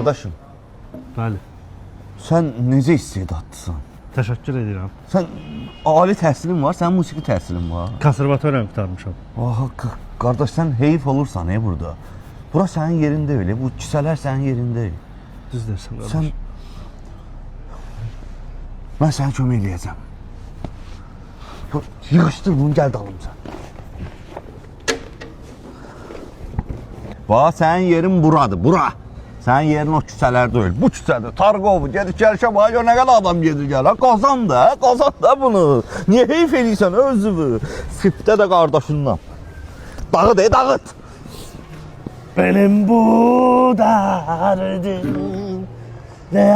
Qardaşım, Bəli. sən necə istedadlısan? Təşəkkür edirəm. Sən ali təhsilin var, sənin musiqi təhsilin var. Konservatoriyanı qurtarmışam. Aha, qardaş, sən heyif olursan burada. Bura sənin yerin deyil, bu küsələr sənin yerin deyil. Düz deyirsən qardaş. Sən... Mən sənə kömək eləyəcəm. Yığışdır bunu, gəl dalımca. Bax, sənin yerin buradır, bura. Sənin yerin o küsələr deyil, bu küsədir. Tarqov, gedir gəlişə bax, gör nə qədər adam gedir gəl. Qazan da bunu. Niyə heyif eləyirsən özünü? Sifdə də qardaşından. Dağıt, dağıt. Benim bu derdim ne